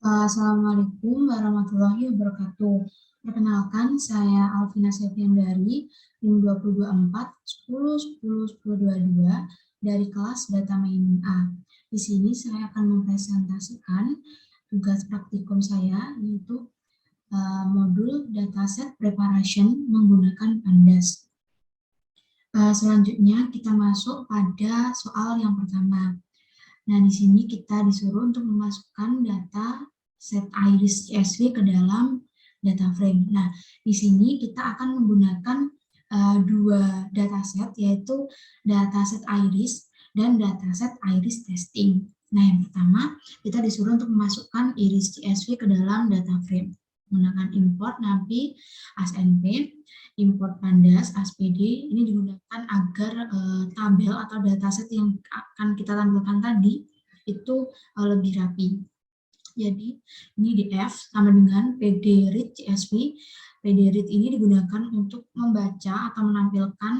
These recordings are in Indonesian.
Assalamualaikum warahmatullahi wabarakatuh. Perkenalkan, saya Alvina Septiandari, NIM 2024 10 10 1022 dari kelas Data Mining A. Di sini saya akan mempresentasikan tugas praktikum saya, yaitu modul Dataset Preparation menggunakan Pandas. Selanjutnya kita masuk pada soal yang pertama. Nah, di sini kita disuruh untuk memasukkan data set iris CSV ke dalam data frame. Nah, di sini kita akan menggunakan dua dataset, yaitu dataset iris dan dataset iris testing. Nah, yang pertama kita disuruh untuk memasukkan iris CSV ke dalam data frame menggunakan import NAPI ASNP, import Pandas ASPD. Ini digunakan agar tabel atau dataset yang akan kita tampilkan tadi itu lebih rapi. Jadi ini df sama dengan pdread CSV. Pdread ini digunakan untuk membaca atau menampilkan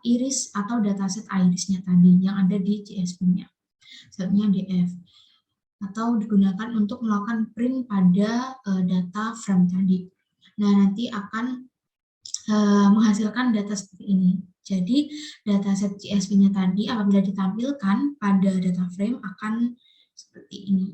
iris atau dataset irisnya tadi yang ada di CSV-nya. Selanjutnya df atau digunakan untuk melakukan print pada data frame tadi. Nah, nanti akan menghasilkan data seperti ini. Jadi dataset CSV-nya tadi apabila ditampilkan pada data frame akan seperti ini.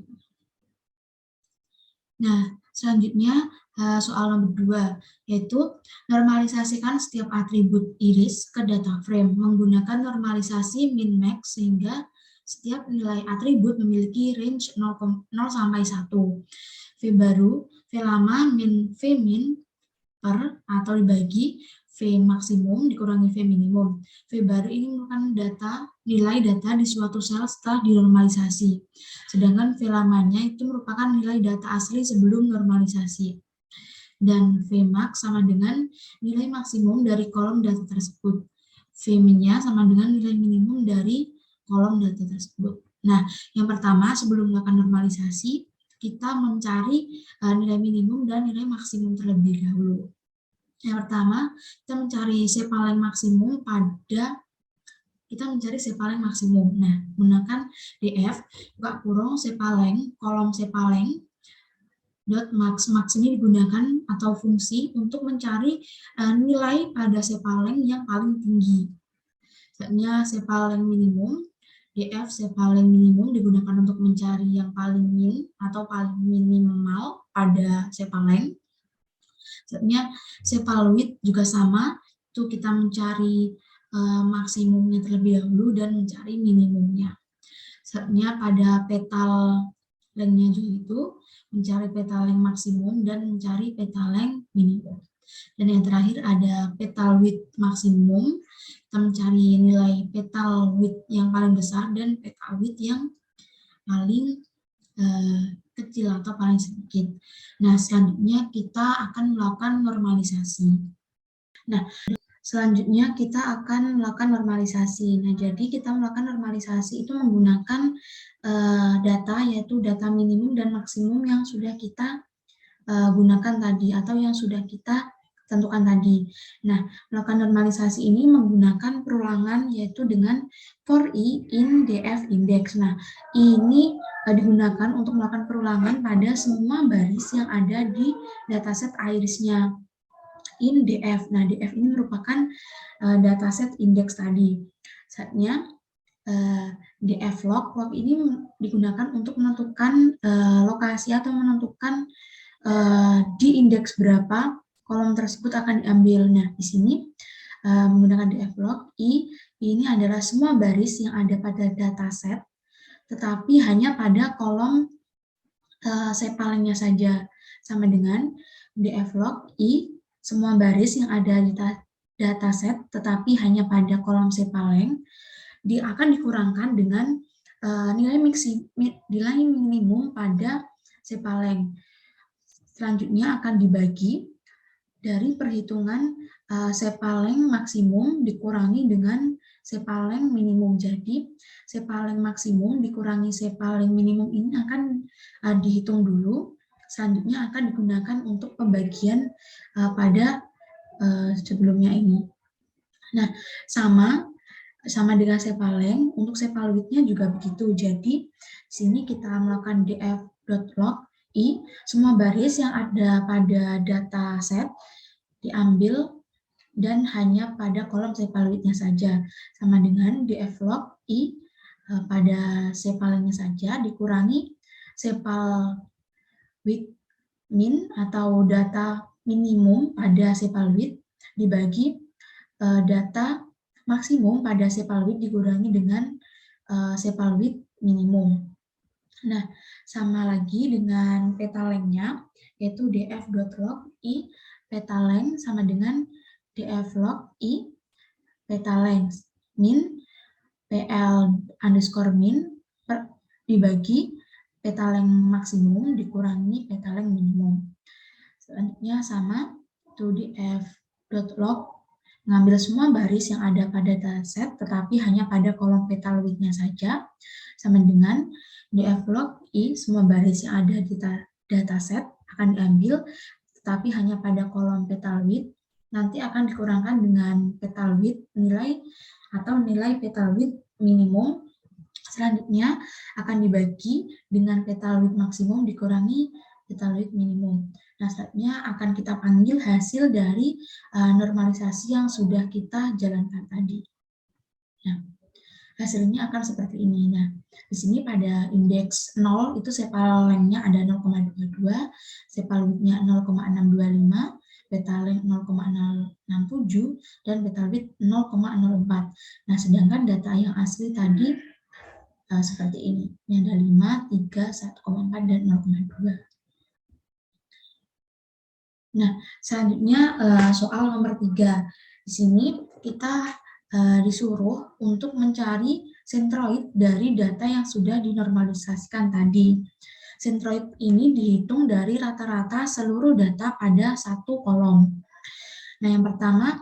Nah, selanjutnya soal nomor 2, yaitu normalisasikan setiap atribut iris ke data frame menggunakan normalisasi min-max sehingga setiap nilai atribut memiliki range 0 sampai 1. V baru, V lama, min, V min per atau dibagi V maksimum dikurangi V minimum. V baru ini merupakan nilai data di suatu sel setelah dinormalisasi. Sedangkan V lamanya itu merupakan nilai data asli sebelum normalisasi. Dan V max sama dengan nilai maksimum dari kolom data tersebut. V min-nya sama dengan nilai minimum dari kolom data tersebut. Nah, yang pertama sebelum melakukan normalisasi, kita mencari nilai minimum dan nilai maksimum terlebih dahulu. Yang pertama, kita mencari C-paling maksimum Nah, menggunakan df buka kurung C-paling, kolom C-paling dot max ini digunakan atau fungsi untuk mencari nilai pada C-paling yang paling tinggi. Selanjutnya C-paling minimum, df C-paling minimum digunakan untuk mencari yang paling min atau paling minimal pada C-paling. Selanjutnya C-paling juga sama, itu kita mencari maksimumnya terlebih dahulu dan mencari minimumnya. Selanjutnya pada petal lengthnya juga itu mencari petal length maksimum dan mencari petal length minimum. Dan yang terakhir ada petal width maksimum, kita mencari nilai petal width yang paling besar dan petal width yang paling kecil atau paling sedikit. Nah, selanjutnya kita akan melakukan normalisasi. Nah, selanjutnya kita akan melakukan normalisasi. Nah, jadi kita melakukan normalisasi itu menggunakan data, yaitu data minimum dan maksimum yang sudah kita gunakan tadi atau yang sudah kita tentukan tadi. Nah, melakukan normalisasi ini menggunakan perulangan, yaitu dengan for i in df index. Nah, ini digunakan untuk melakukan perulangan pada semua baris yang ada di dataset irisnya in df. Nah, df ini merupakan dataset index tadi. Saatnya df log ini digunakan untuk menentukan lokasi atau menentukan di indeks berapa kolom tersebut akan diambil. Nah, di sini menggunakan df log i ini adalah semua baris yang ada pada dataset, tetapi hanya pada kolom C-palingnya saja, sama dengan df log i semua baris yang ada di dataset, tetapi hanya pada kolom C-paling, akan dikurangkan dengan nilai minimum pada C-paling. Selanjutnya akan dibagi dari perhitungan C-paling maksimum dikurangi dengan C-paling minimum. Jadi C-paling maksimum dikurangi C-paling minimum ini akan dihitung dulu. Selanjutnya akan digunakan untuk pembagian pada sebelumnya ini. Nah, sama sama dengan sepaleng, untuk sepalwidth-nya juga begitu. Jadi, sini kita melakukan df.log i, semua baris yang ada pada data set diambil dan hanya pada kolom sepalwidth-nya saja. Sama dengan df.log i pada sepalengnya saja dikurangi sepalwidth min atau data minimum pada sepalwidth dibagi data maksimum pada sepalwidth dikurangi dengan sepalwidth minimum. Nah, sama lagi dengan petalengnya, yaitu df.log i petaleng sama dengan df.log i petaleng min pl_min dibagi petaleng maksimum dikurangi petaleng minimum. Selanjutnya sama, itu df.log mengambil semua baris yang ada pada dataset, tetapi hanya pada kolom petalwidth-nya saja, sama dengan df.log i, semua baris yang ada di dataset akan diambil, tetapi hanya pada kolom petalwidth, nanti akan dikurangkan dengan petalwidth nilai atau nilai petalwidth minimum, selanjutnya akan dibagi dengan petalwidth maksimum dikurangi petalwidth minimum. Nah, selanjutnya akan kita panggil hasil dari normalisasi yang sudah kita jalankan tadi. Nah, hasilnya akan seperti ini. Nah, di sini pada indeks 0 itu sepalengnya ada 0,22, sepalwidth-nya 0,625, petaleng 0,067, dan petalwidth 0,04. Nah, sedangkan data yang asli tadi seperti ini. Ini ada 5, 3, 1,4, dan 0,2. Nah, selanjutnya soal nomor 3. Di sini kita disuruh untuk mencari sentroid dari data yang sudah dinormalisasikan tadi. Sentroid ini dihitung dari rata-rata seluruh data pada satu kolom. Nah, yang pertama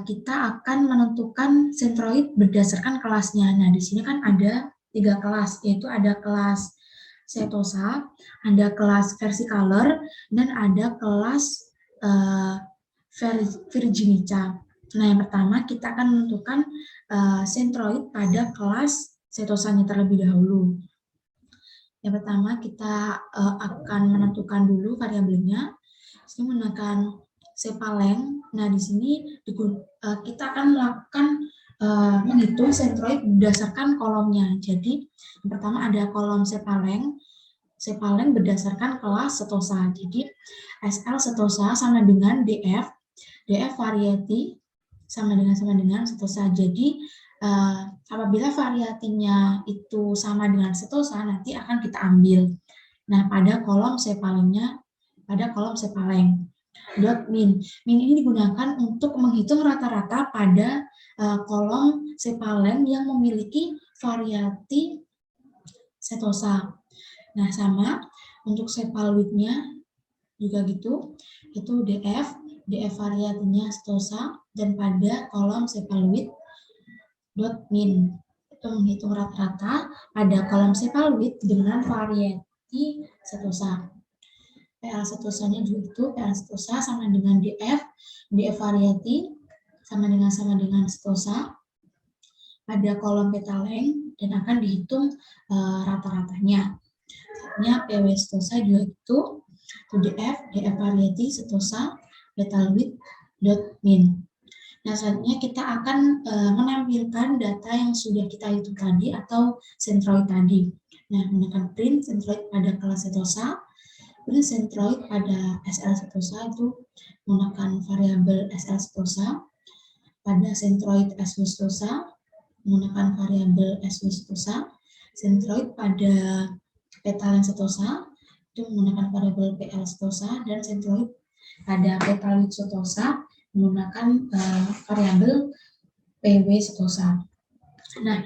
kita akan menentukan sentroid berdasarkan kelasnya. Nah, di sini kan ada 3 kelas, yaitu ada kelas setosa, ada kelas versicolor, dan ada kelas Virginica. Nah, yang pertama kita akan menentukan sentroid pada kelas setosanya terlebih dahulu. Yang pertama kita akan menentukan dulu variabelnya. Ini menggunakan sepaleng. Nah, di sini kita akan melakukan menghitung sentroid berdasarkan kolomnya. Jadi, yang pertama ada kolom sepaleng. Sepaleng berdasarkan kelas setosa. Jadi, SL setosa sama dengan DF variety sama dengan setosa. Jadi, apabila variatinya itu sama dengan setosa, nanti akan kita ambil. Nah, pada kolom sepalengnya, pada kolom sepaleng. Dot min. Min ini digunakan untuk menghitung rata-rata pada kolom sepaleng yang memiliki variati setosa. Nah, sama untuk sepalwidth-nya juga gitu, itu DF variatinya setosa, dan pada kolom sepalwidth dot min itu menghitung rata-rata pada kolom sepalwidth dengan variati setosa. PL setosanya juga itu, PL setosa sama dengan DF variati sama dengan setosa pada kolom petaleng dan akan dihitung rata-ratanya. Selanjutnya PW setosa juga itu DF variati setosa petalwidth dot min. Nah, selanjutnya kita akan menampilkan data yang sudah kita hitung tadi atau sentroid tadi. Nah, menggunakan print sentroid pada kelas setosa, print sentroid pada SL setosa itu menggunakan variabel SL setosa, pada sentroid SW setosa menggunakan variabel SW setosa, sentroid pada petaleng setosa itu menggunakan variabel PL setosa, dan sentroid pada petalwidth setosa menggunakan variabel PW setosa. Nah,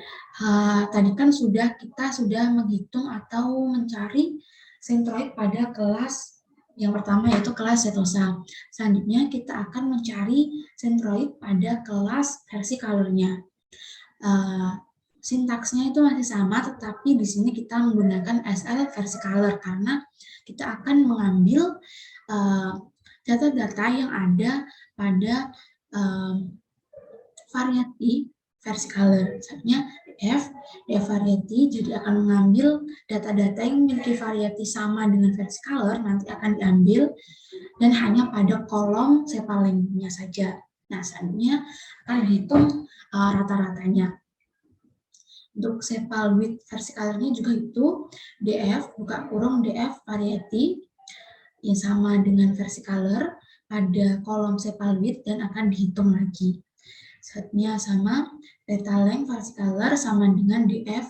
tadi kan kita sudah menghitung atau mencari sentroid pada kelas yang pertama, yaitu kelas setosa. Selanjutnya kita akan mencari sentroid pada kelas versicolor-nya. Sintaksnya itu masih sama, tetapi di sini kita menggunakan SL versicolor karena kita akan mengambil data-data yang ada pada variati versicolor. Misalnya df variety, jadi akan mengambil data-data yang memiliki variety sama dengan versicolor, nanti akan diambil dan hanya pada kolom sepalengnya saja. Nah, selanjutnya akan dihitung rata-ratanya. Untuk sepal width versicolornya juga itu df buka kurung df variety yang sama dengan versicolor pada kolom sepal width dan akan dihitung lagi. Setnya sama data length versicolor sama dengan df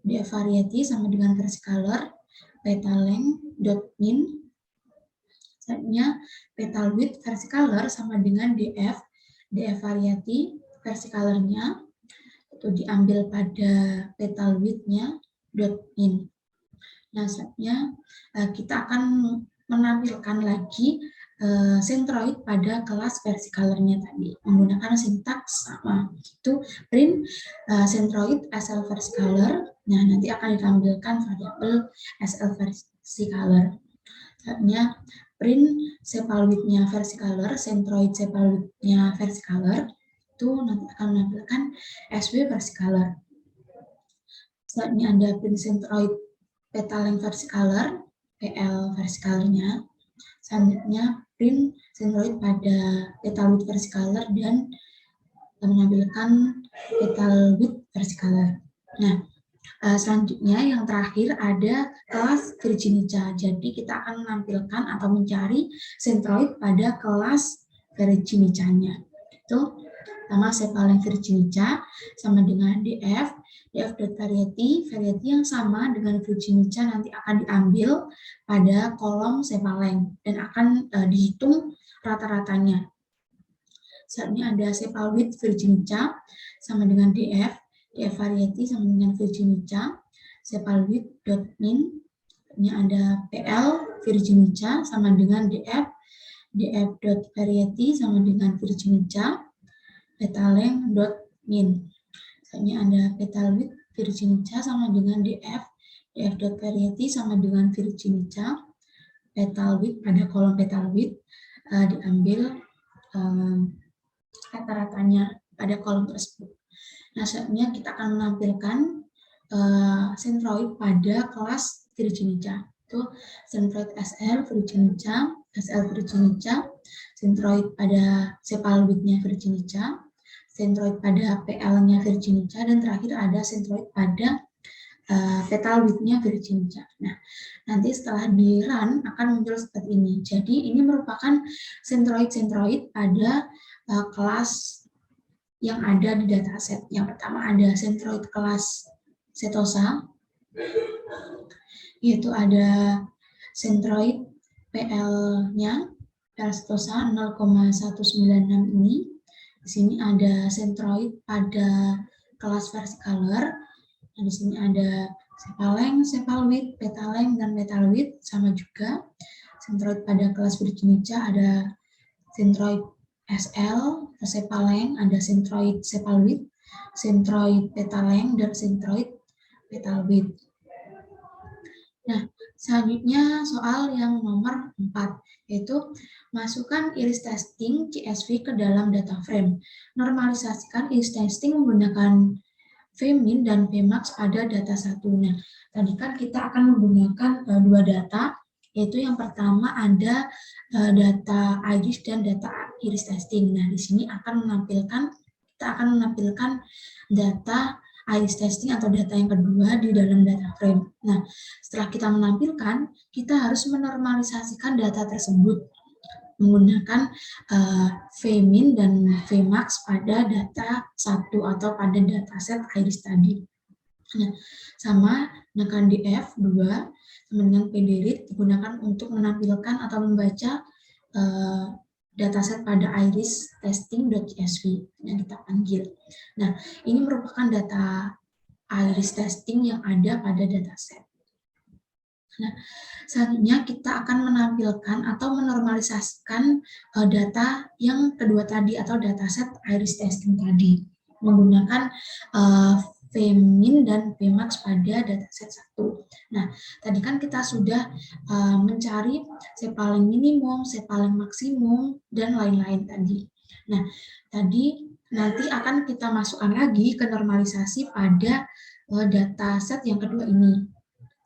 variety sama dengan versicolor data length dot min. Setnya petal width versicolor sama dengan df variety versicolornya itu diambil pada petal width-nya dot in. Nah, selanjutnya kita akan menampilkan lagi centroid pada kelas versicolor-nya tadi menggunakan sintaks sama, itu print centroid SL versicolor. Nah, nanti akan ditampilkan variabel SL versicolor. Selanjutnya print sepal width-nya versicolor, centroid sepal width-nya versicolor itu nanti akan menampilkan SW versicolor. Selanjutnya ada print centroid petal length versicolor, PL versicolornya. Selanjutnya print centroid pada petal width versicolor dan menampilkan petal width versicolor. Nah, selanjutnya yang terakhir ada kelas Virginica. Jadi kita akan menampilkan atau mencari centroid pada kelas Virginica-nya. Itu pertama sepal Virginica sama dengan df variety yang sama dengan Virginica nanti akan diambil pada kolom sepaleng dan akan dihitung rata-ratanya. Selanjutnya ada sepal width Virginica sama dengan df variety sama dengan Virginica, sepal width dot min. Ini ada PL Virginica sama dengan df dot variety sama dengan Virginica, petal length dot min. Misalnya ada petal width Virginica sama dengan df dot variety sama dengan Virginica, petal width pada kolom petal width diambil rata-ratanya pada kolom tersebut. Nah, selanjutnya kita akan menampilkan centroid pada kelas Virginica. Itu centroid SL Virginica, centroid pada sepal width-nya Virginica, centroid pada PL-nya Virginica, dan terakhir ada centroid pada petal width-nya Virginica. Nah, nanti setelah di run akan muncul seperti ini. Jadi ini merupakan centroid pada kelas yang ada di dataset. Yang pertama ada centroid kelas setosa, yaitu ada centroid PL-nya, PL setosa 0,196 ini. Di sini ada centroid pada kelas versicolor. Nah, di sini ada sepal length, sepal width, petal length, dan petal width sama juga. Centroid pada kelas Virginica ada centroid SL, sepal length, ada centroid sepal width, centroid petal length, dan centroid petal width. Nah, selanjutnya soal yang nomor 4, yaitu masukkan iris testing CSV ke dalam data frame. Normalisasikan iris testing menggunakan Vmin dan Vmax pada data 1. Nah, tadi kan kita akan menggunakan dua data, yaitu yang pertama ada data iris dan data iris testing. Nah, di sini kita akan menampilkan data iris testing atau data yang kedua di dalam data frame. Nah, setelah kita menampilkan, kita harus menormalisasikan data tersebut menggunakan Vmin dan Vmax pada data 1 atau pada dataset iris tadi. Nah, sama dengan df 2 sama dengan pdread digunakan untuk menampilkan atau membaca dataset pada iris testing.csv yang kita panggil. Nah, ini merupakan data iris testing yang ada pada dataset. Nah, selanjutnya kita akan menampilkan atau menormalisasikan data yang kedua tadi atau dataset iris testing tadi menggunakan Vmin dan Vmax pada dataset 1. Nah, tadi kan kita sudah mencari sepaling minimum, sepaling maksimum, dan lain-lain tadi. Nah, tadi nanti akan kita masukkan lagi ke normalisasi pada dataset yang kedua ini.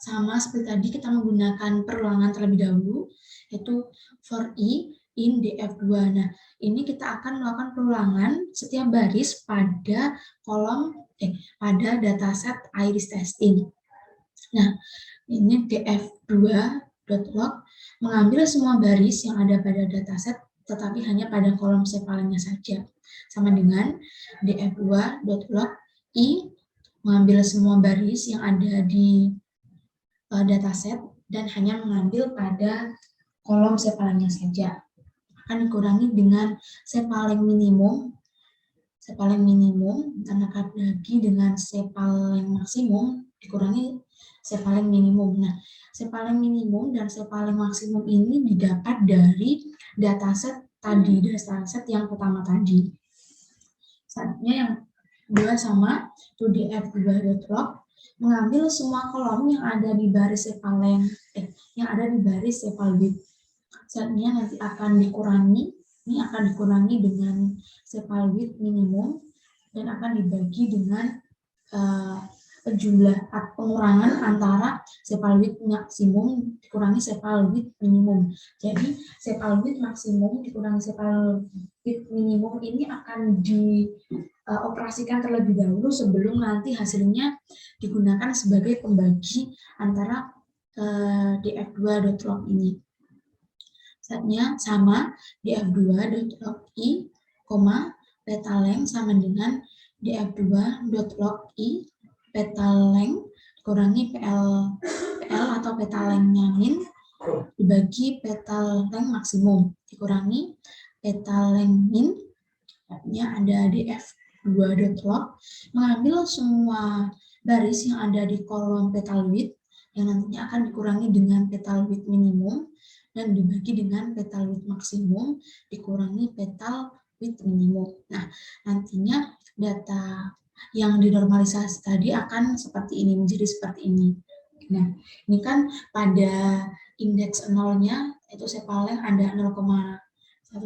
Sama seperti tadi kita menggunakan perulangan terlebih dahulu, yaitu for i in df2. Nah, ini kita akan melakukan perulangan setiap baris pada kolom pada dataset iris testing. Nah, ini df2.log mengambil semua baris yang ada pada dataset tetapi hanya pada kolom sepalengnya saja. Sama dengan df2.log i mengambil semua baris yang ada di dataset dan hanya mengambil pada kolom sepalengnya saja. Akan dikurangi dengan sepaling minimum ditambahkan lagi dengan sepaling maksimum dikurangi sepaling minimum. Nah, sepaling minimum dan sepaling maksimum ini didapat dari dataset tadi, dataset yang pertama tadi. Selanjutnya yang kedua sama, itu df2.log mengambil semua kolom yang ada di baris sepaleng, yang ada di baris sepal width. Selanjutnya nanti akan dikurangi, ini akan dikurangi dengan sepal width minimum dan akan dibagi dengan jumlah pengurangan antara sepal width maksimum dikurangi sepal width minimum. Jadi sepal width maksimum dikurangi sepal width minimum ini akan dioperasikan terlebih dahulu sebelum nanti hasilnya digunakan sebagai pembagi antara df2.log ini. Selanjutnya sama df2.log i, peta length sama dengan df2.log i peta length dikurangi PL atau peta lengthnya min dibagi peta length maksimum dikurangi peta length min. Artinya ada df2.log mengambil semua baris yang ada di kolom petal width yang nantinya akan dikurangi dengan petal width minimum dan dibagi dengan petal width maksimum dikurangi petal width minimum. Nah, nantinya data yang dinormalisasi tadi akan seperti ini, menjadi seperti ini. Nah, ini kan pada indeks nolnya itu sepaleng ada 0,19,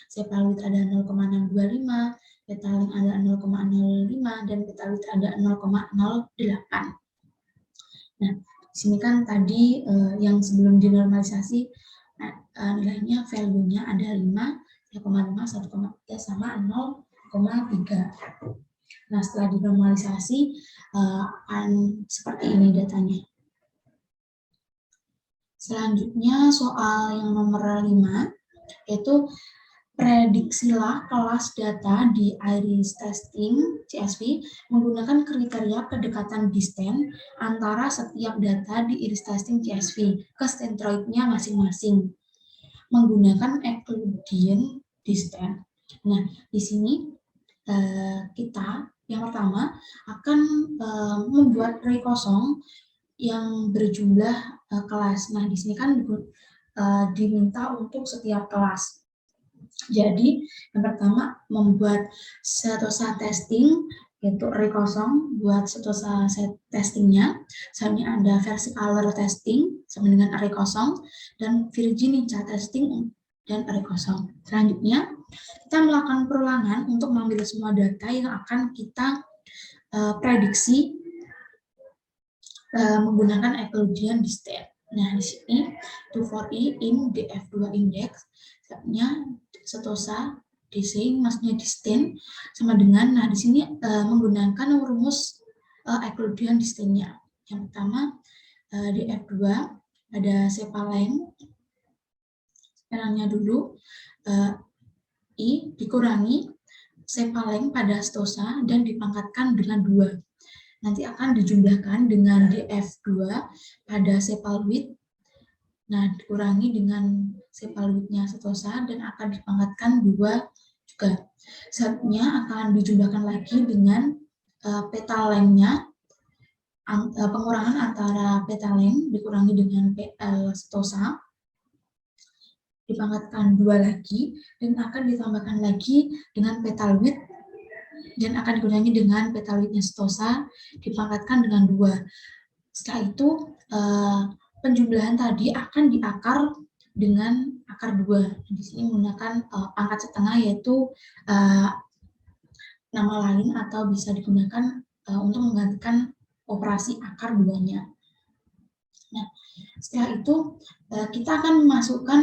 sepal width ada 0,625, peta length ada 0,05 dan peta width ada 0,08. Nah, di sini kan tadi yang sebelum dinormalisasi nilainya value-nya ada 5, 0,5, 1,3 sama 0,3. Nah, setelah dinormalisasi akan seperti ini datanya. Selanjutnya soal yang nomor 5 yaitu prediksilah kelas data di iris testing CSV menggunakan kriteria kedekatan distance antara setiap data di iris testing CSV ke centroidnya masing-masing menggunakan Euclidean distance. Nah, di sini kita yang pertama akan membuat array kosong yang berjumlah kelas. Nah, di sini kan diminta untuk setiap kelas. Jadi, yang pertama membuat setosa testing, yaitu array kosong buat setosa testingnya. Misalnya ada versi color testing sama dengan array kosong dan Virginia testing dan array kosong. Selanjutnya, kita melakukan perulangan untuk mengambil semua data yang akan kita prediksi menggunakan Euclidean distance. Nah, di sini to for i in df2 index, nya setosa DC maksudnya distance sama dengan, nah di sini menggunakan rumus Euclidean distance-nya. Yang pertama df2 ada sepaleng, sepalengnya dulu i dikurangi sepaleng pada setosa dan dipangkatkan dengan 2. Nanti akan dijumlahkan dengan df2 pada sepal width. Nah, dikurangi dengan sepal width-nya setosa dan akan dipangkatkan 2 juga. Selanjutnya akan dijumlahkan lagi dengan peta length-nya, pengurangan antara peta length dikurangi dengan PL setosa, dipangkatkan 2 lagi, dan akan ditambahkan lagi dengan petal width, dan akan dikurangi dengan petal width-nya setosa, dipangkatkan dengan 2. Setelah itu, penjumlahan tadi akan diakar dengan akar 2. Di sini menggunakan pangkat setengah, yaitu nama lain atau bisa digunakan untuk menggantikan operasi akar 2-nya. Nah, setelah itu kita akan memasukkan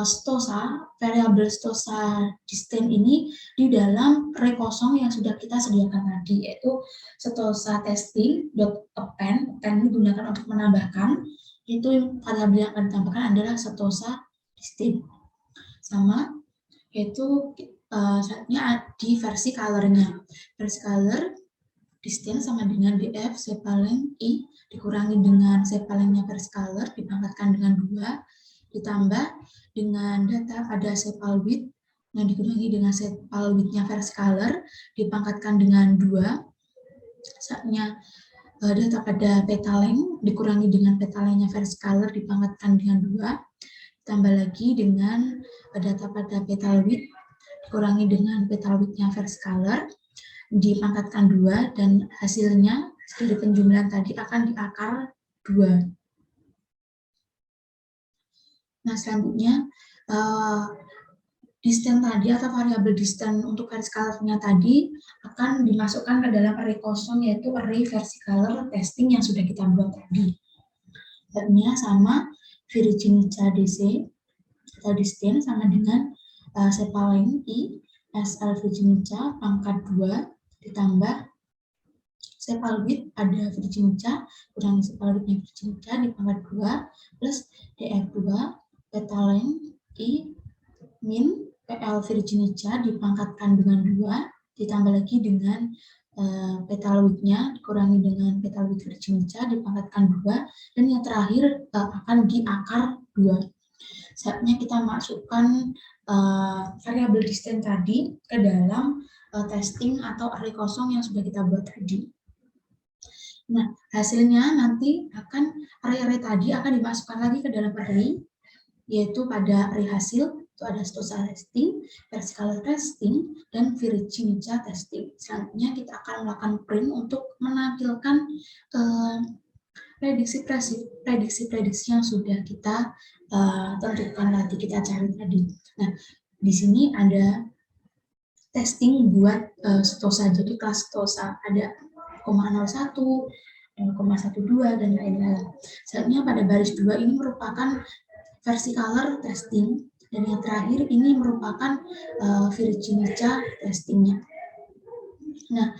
stosa, variabel stosa distin ini di dalam array kosong yang sudah kita sediakan tadi, yaitu stosa testing.append. Append digunakan untuk menambahkan, itu variabel yang akan ditambahkan adalah stosa distin. Sama, yaitu saatnya di versi color-nya. Versi color distin sama dengan df sepaleng i dikurangi dengan sepalengnya versi color dipangkatkan dengan 2 ditambah dengan data pada sepal width yang dikurangi dengan sepal width-nya versi color dipangkatkan dengan 2 saatnya data pada petaleng dikurangi dengan petalengnya versi color dipangkatkan dengan 2 ditambah lagi dengan data pada petal width dikurangi dengan petal width-nya versi color dipangkatkan 2 dan hasilnya dari penjumlahan tadi akan diakar 2. Nah, selanjutnya distin tadi atau variabel distin untuk versi color-nya tadi akan dimasukkan ke dalam array kosong, yaitu array versi color testing yang sudah kita buat tadi. Artinya sama Virginica DC atau distin sama dengan sepaleng i SL Virginica pangkat 2 ditambah sepal width ada Virginica kurangi sepal width-nya Virginica dipangkat 2 plus df2 petaleng i min PL Virginica dipangkatkan dengan 2 ditambah lagi dengan petal width-nya dikurangi dengan petal width Virginica dipangkatkan 2 dan yang terakhir akan diakar 2. Saatnya kita masukkan variabel distin tadi ke dalam testing atau array kosong yang sudah kita buat tadi. Nah, hasilnya nanti akan array-array tadi akan dimasukkan lagi ke dalam array, yaitu pada array hasil itu ada stosa testing, versi color testing, dan Virginica testing. Selanjutnya kita akan melakukan print untuk menampilkan prediksi-prediksi yang sudah kita tentukan tadi, kita cari tadi. Nah, di sini ada testing buat stosa, jadi kelas stosa ada 0,01, 0,12 dan lain-lain. Selanjutnya pada baris 2 ini merupakan versi color testing dan yang terakhir ini merupakan Virginica testingnya. Nah,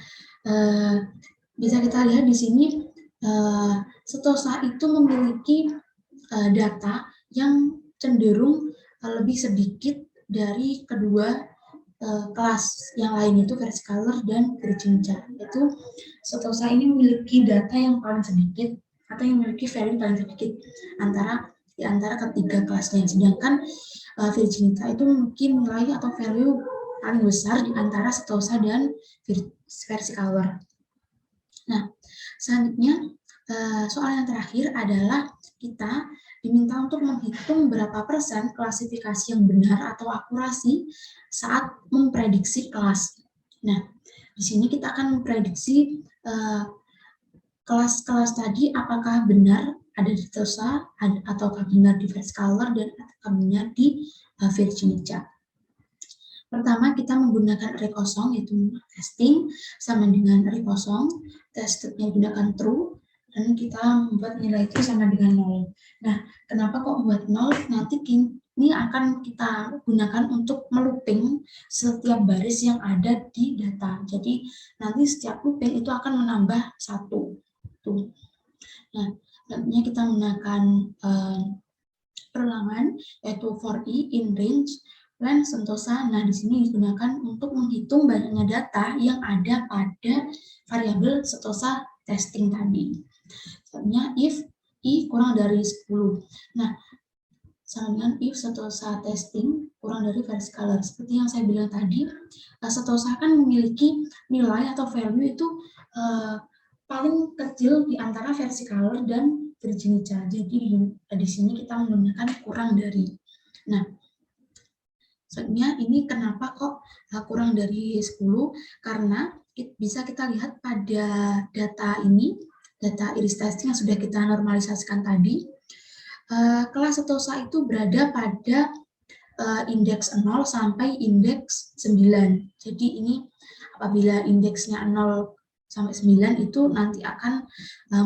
bisa kita lihat di sini stosa itu memiliki data yang cenderung lebih sedikit dari kedua kelas yang lain, itu versi color dan Virginica. Itu stosa ini memiliki data yang paling sedikit atau yang memiliki value paling sedikit di antara ketiga kelasnya, sedangkan Virginica itu memiliki nilai atau value paling besar di antara stosa dan versi color. Nah, selanjutnya soal yang terakhir adalah kita diminta untuk menghitung berapa persen klasifikasi yang benar atau akurasi saat memprediksi kelas. Nah, di sini kita akan memprediksi kelas-kelas tadi apakah benar ada di stosa ataukah benar di versi color dan apakah benar di Virginica. Pertama, kita menggunakan array kosong, yaitu testing sama dengan array kosong, testednya gunakan true, dan kita membuat nilai itu sama dengan 0. Nah, kenapa kok buat 0? Nanti ini akan kita gunakan untuk melooping setiap baris yang ada di data. Jadi, nanti setiap looping itu akan menambah 1. Tuh. Nah, selanjutnya kita menggunakan perulangan, yaitu for i in range when sentosa. Nah, di sini digunakan untuk menghitung banyaknya data yang ada pada variabel sentosa testing tadi. Misalnya if i kurang dari 10. Nah, sama dengan if sentosa testing kurang dari versi color. Seperti yang saya bilang tadi, sentosa kan memiliki nilai atau value itu paling kecil di antara versi color dan Virginica. Jadi di sini kita menggunakan kurang dari. Nah, sebenarnya ini kenapa kok kurang dari 10? Karena bisa kita lihat pada data ini, data iris testing yang sudah kita normalisasikan tadi, kelas sentosa itu berada pada indeks 0 sampai indeks 9. Jadi ini apabila indeksnya 0 sampai 9 itu nanti akan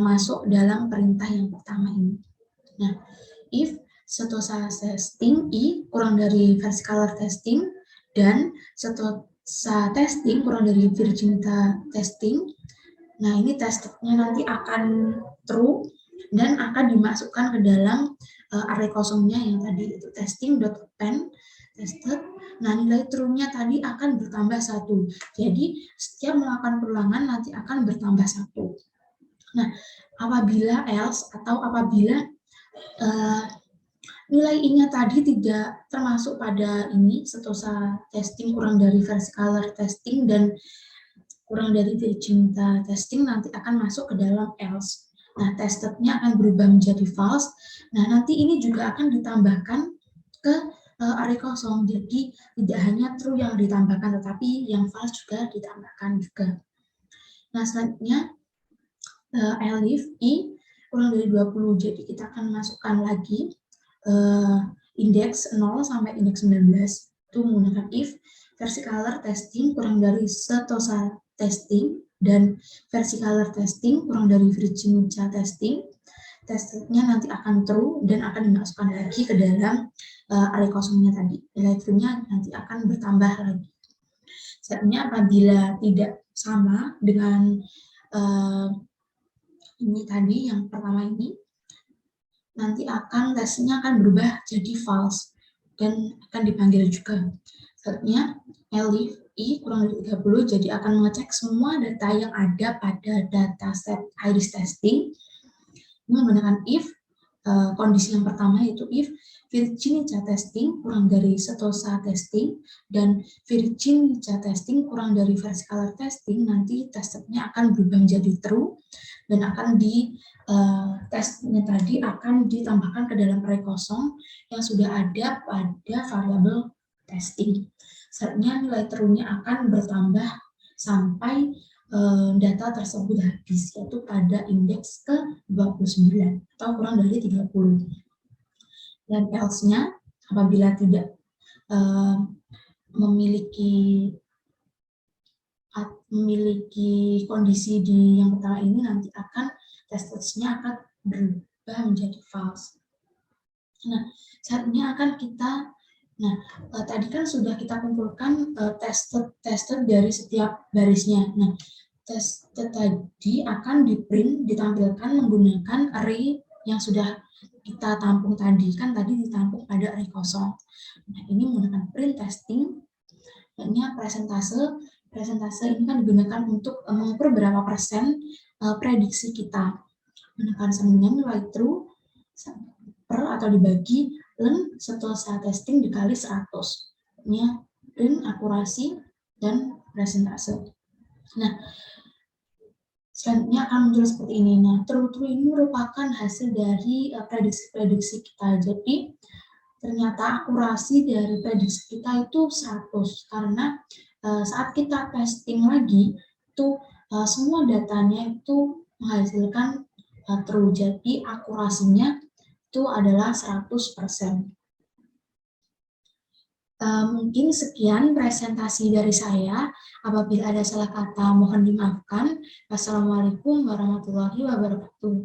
masuk dalam perintah yang pertama ini. Nah, if setosa testing I kurang dari versicolor testing dan setosa testing kurang dari virginita testing, nah ini tesnya nanti akan true dan akan dimasukkan ke dalam array kosongnya yang tadi itu testing.append tested. Nah, nilai true-nya tadi akan bertambah 1. Jadi, setiap melakukan perulangan nanti akan bertambah 1. Nah, apabila else atau apabila nilai I-nya tadi tidak termasuk pada ini, setosa testing kurang dari versicolor testing dan kurang dari virginita testing nanti akan masuk ke dalam else. Nah, tested-nya akan berubah menjadi false. Nah, nanti ini juga akan ditambahkan ke array kosong. Jadi, tidak hanya true yang ditambahkan, tetapi yang false juga ditambahkan juga. Nah, selanjutnya, elif I kurang dari 20. Jadi, kita akan masukkan lagi indeks 0 sampai indeks 19. Itu menggunakan if versicolor testing kurang dari setosa testing dan versicolor testing kurang dari virginita testing. Tesnya nanti akan true dan akan dimasukkan lagi ke dalam array kosongnya tadi. Nilai true-nya nanti akan bertambah lagi. Selanjutnya apabila tidak sama dengan ini tadi yang pertama ini, nanti tesnya akan berubah jadi false dan akan dipanggil juga. Selanjutnya elif I kurang dari 30, jadi akan mengecek semua data yang ada pada dataset iris testing. Ini menggunakan if kondisi yang pertama yaitu if virginita testing kurang dari setosa testing dan virginita testing kurang dari versicolor testing, nanti tesnya akan berubah menjadi true dan akan tesnya tadi akan ditambahkan ke dalam array kosong yang sudah ada pada variabel testing. Selanjutnya nilai true-nya akan bertambah sampai data tersebut habis, yaitu pada indeks ke-29 atau kurang dari 30. Dan else-nya apabila tidak memiliki kondisi di yang pertama ini, nanti akan tesnya akan berubah menjadi false. Nah, saatnya akan kita tadi kan sudah kita kumpulkan tested dari setiap barisnya. Nah, tested tadi akan ditampilkan menggunakan array yang sudah kita tampung tadi. Kan tadi ditampung pada array kosong. Nah, ini menggunakan print testing. Ini presentase. Presentase ini kan digunakan untuk mengukur berapa persen prediksi kita. Menggunakan sambungan nilai true per atau dibagi len setosa testing dikali 100. Ini len akurasi dan presentase. Nah, selanjutnya akan muncul seperti ini. Nah, true ini merupakan hasil dari prediksi-prediksi kita. Jadi, ternyata akurasi dari prediksi kita itu 100. Karena saat kita testing lagi, itu semua datanya itu menghasilkan true. Jadi, akurasinya itu adalah 100%. Mungkin sekian presentasi dari saya. Apabila ada salah kata, mohon dimaafkan. Wassalamualaikum warahmatullahi wabarakatuh.